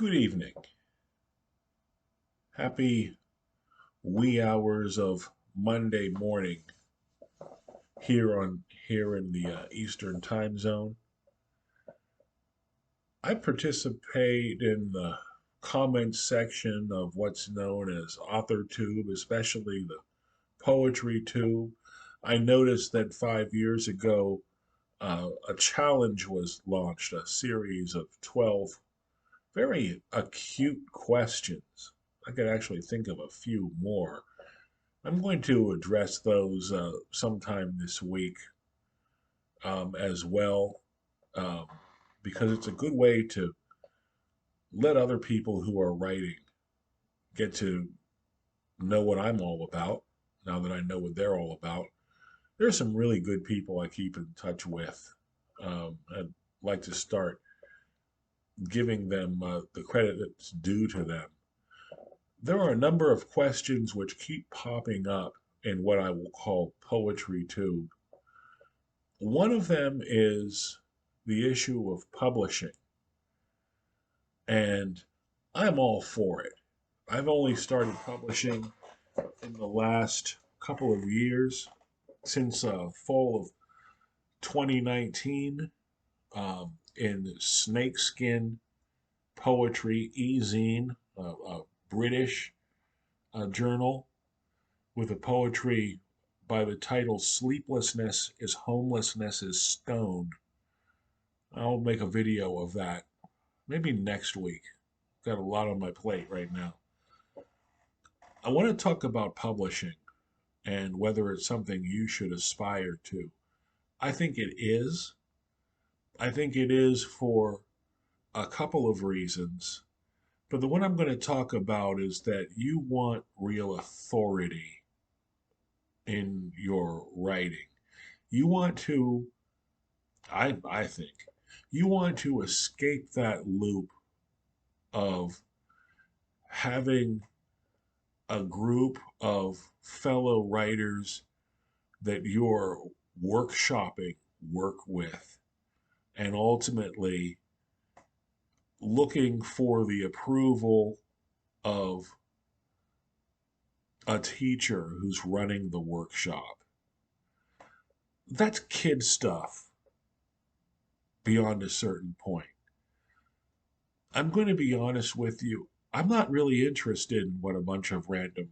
Good evening. Happy wee hours of Monday morning here in the Eastern Time Zone. I participate in the comment section of what's known as AuthorTube, especially the Poetry Tube. I noticed that 5 years ago, a challenge was launched, a series of 12 very acute questions. I could actually think of a few more. I'm going to address those sometime this week as well, um, because it's a good way to let other people who are writing get to know what I'm all about now that I know what they're all about. There's some really good people I keep in touch with. I'd like to start giving them the credit that's due to them. There are a number of questions which keep popping up in what I will call Poetry Tube. One of them is the issue of publishing, and I'm all for it. I've only started publishing in the last couple of years, since fall of 2019, in Snakeskin Poetry e-zine, a British journal with a poetry by the title Sleeplessness is Homelessness is Stone. I'll make a video of that maybe next week. Got a lot on my plate right now. I want to talk about publishing and whether it's something you should aspire to. I think it is. I think it is for a couple of reasons. But the one I'm going to talk about is that you want real authority in your writing. You want to, I think, you want to escape that loop of having a group of fellow writers that you're workshopping work with, and ultimately looking for the approval of a teacher who's running the workshop. That's kid stuff beyond a certain point. I'm going to be honest with you. I'm not really interested in what a bunch of random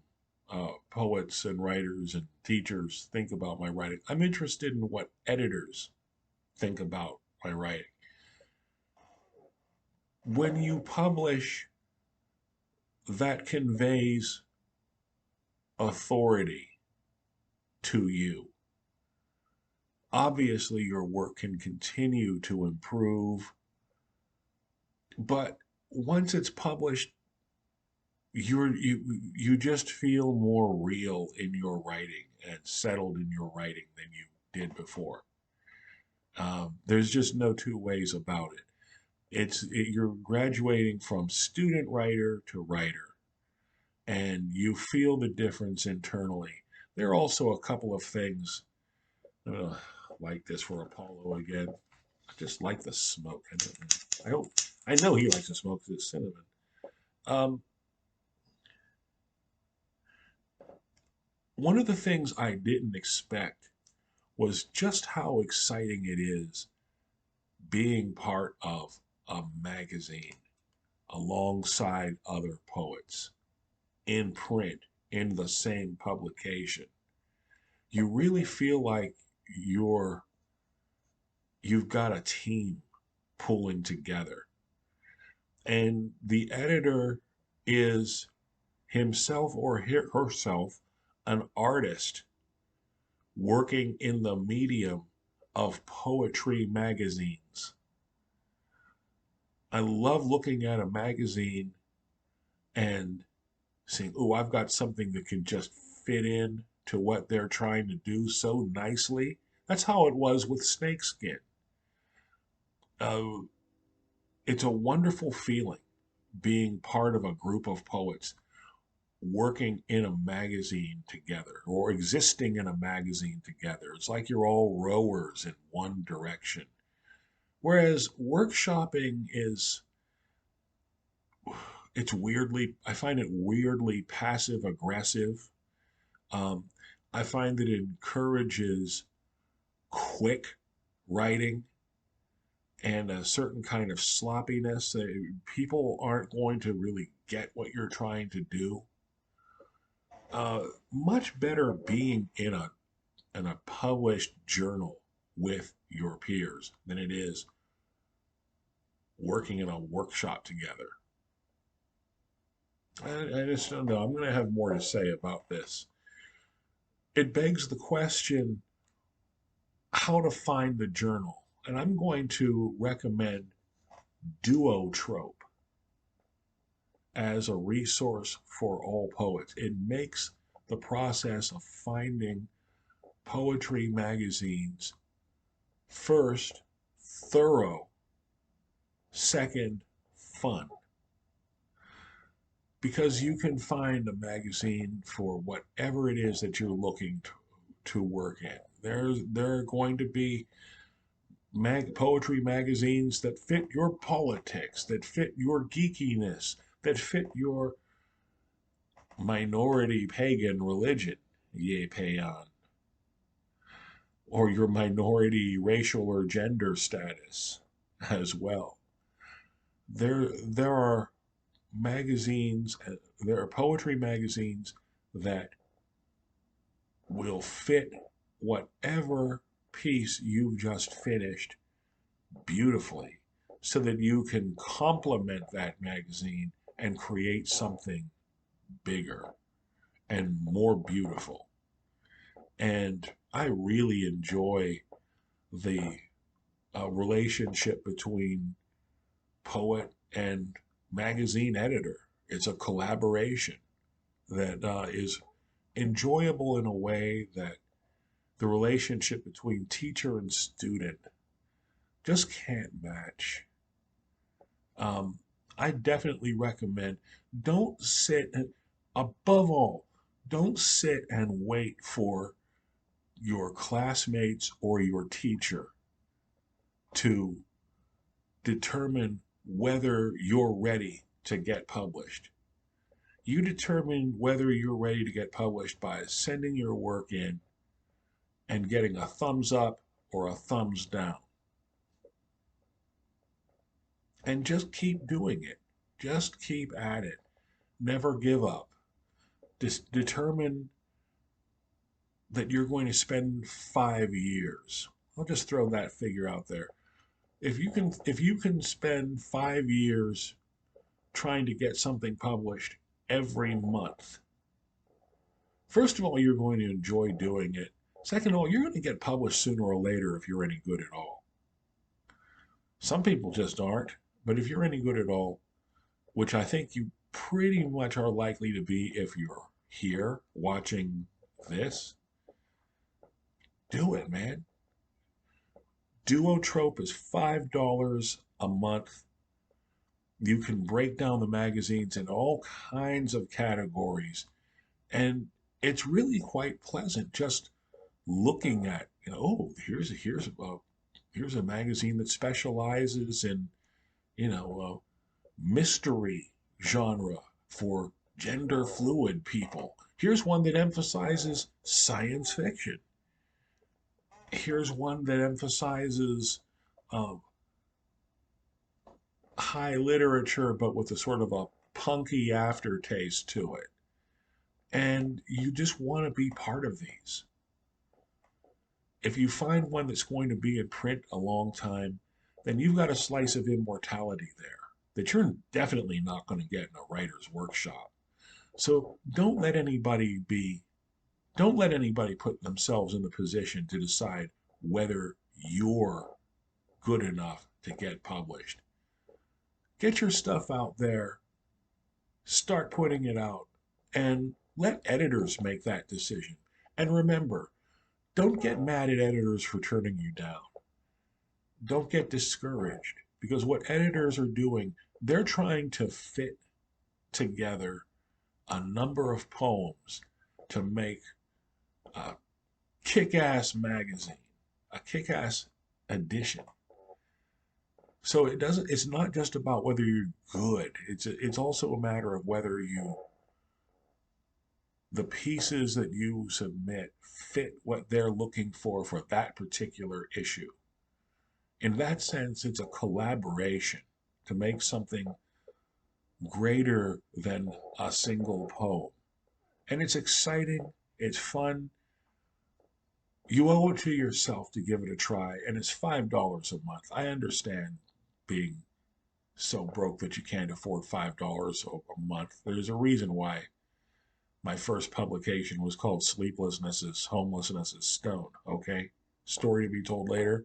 poets and writers and teachers think about my writing. I'm interested in what editors think about my writing. When you publish, that conveys authority to you. Obviously, your work can continue to improve, but once it's published, you just feel more real in your writing and settled in your writing than you did before. There's just no two ways about it. You're graduating from student writer to writer, and you feel the difference internally. There are also a couple of things like this for Apollo again. I just like the smoke. I hope I know he likes to smoke this cinnamon. Um, One of the things I didn't expect was just how exciting it is being part of a magazine alongside other poets in print in the same publication. You really feel like you're you've got a team pulling together. And the editor is himself or herself an artist working in the medium of poetry magazines. I love looking at a magazine and saying, oh, I've got something that can just fit in to what they're trying to do so nicely. That's how it was with Snakeskin. Uh, it's a wonderful feeling being part of a group of poets working in a magazine together or existing in a magazine together. It's like you're all rowers in one direction. Whereas workshopping is I find it weirdly passive aggressive. Um, I find that it encourages quick writing and a certain kind of sloppiness. People aren't going to really get what you're trying to do. Much better being in a published journal with your peers than it is working in a workshop together. I just don't know. I'm going to have more to say about this. It begs the question how to find the journal. And I'm going to recommend Duotrope as a resource for all poets. It makes the process of finding poetry magazines first thorough, second fun. Because you can find a magazine for whatever it is that you're looking to work in. There are going to be poetry magazines that fit your politics, that fit your geekiness, that fit your minority pagan religion, ye paean, or your minority racial or gender status as well. There are magazines, there are poetry magazines that will fit whatever piece you've just finished beautifully so that you can complement that magazine and create something bigger and more beautiful. And I really enjoy the relationship between poet and magazine editor. It's a collaboration that is enjoyable in a way that the relationship between teacher and student just can't match. Um, I definitely recommend don't sit, above all, don't sit and wait for your classmates or your teacher to determine whether you're ready to get published. You determine whether you're ready to get published by sending your work in and getting a thumbs up or a thumbs down. And just keep doing it. Just keep at it. Never give up. Determine that you're going to spend 5 years. I'll just throw that figure out there. If you can spend 5 years trying to get something published every month, first of all, you're going to enjoy doing it. Second of all, you're going to get published sooner or later if you're any good at all. Some people just aren't, but if you're any good at all, which I think you pretty much are likely to be if you're here watching this, do it, man. Duotrope is $5 a month. You can break down the magazines in all kinds of categories, and it's really quite pleasant just looking at, oh, here's a magazine that specializes in, mystery genre for gender fluid people. Here's one that emphasizes science fiction. Here's one that emphasizes uh, high literature, but with a sort of a punky aftertaste to it. And you just want to be part of these. If you find one that's going to be in print a long time, then you've got a slice of immortality there that you're definitely not going to get in a writer's workshop. So don't let anybody put themselves in the position to decide whether you're good enough to get published. Get your stuff out there, start putting it out, and let editors make that decision. And remember, don't get mad at editors for turning you down. Don't get discouraged because what editors are doing, they're trying to fit together a number of poems to make a kick ass magazine, a kick ass edition. So it doesn't. It's not just about whether you're good. It's also a matter of whether the pieces that you submit fit what they're looking for that particular issue. In that sense, it's a collaboration to make something greater than a single poem. And it's exciting, it's fun. You owe it to yourself to give it a try, and it's $5 a month. I understand being so broke that you can't afford $5 a month. There's a reason why my first publication was called Sleeplessness is Homelessness is Stone, okay? Story to be told later.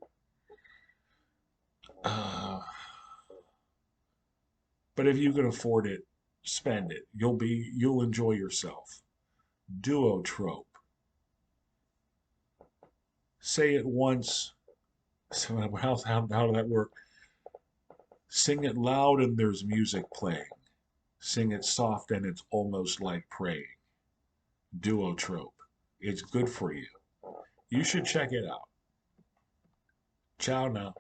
Uh, but if you can afford it, spend it. You'll enjoy yourself. Duotrope. Say it once. So how did that work? Sing it loud and there's music playing. Sing it soft and it's almost like praying. Duotrope. It's good for you. You should check it out. Ciao now.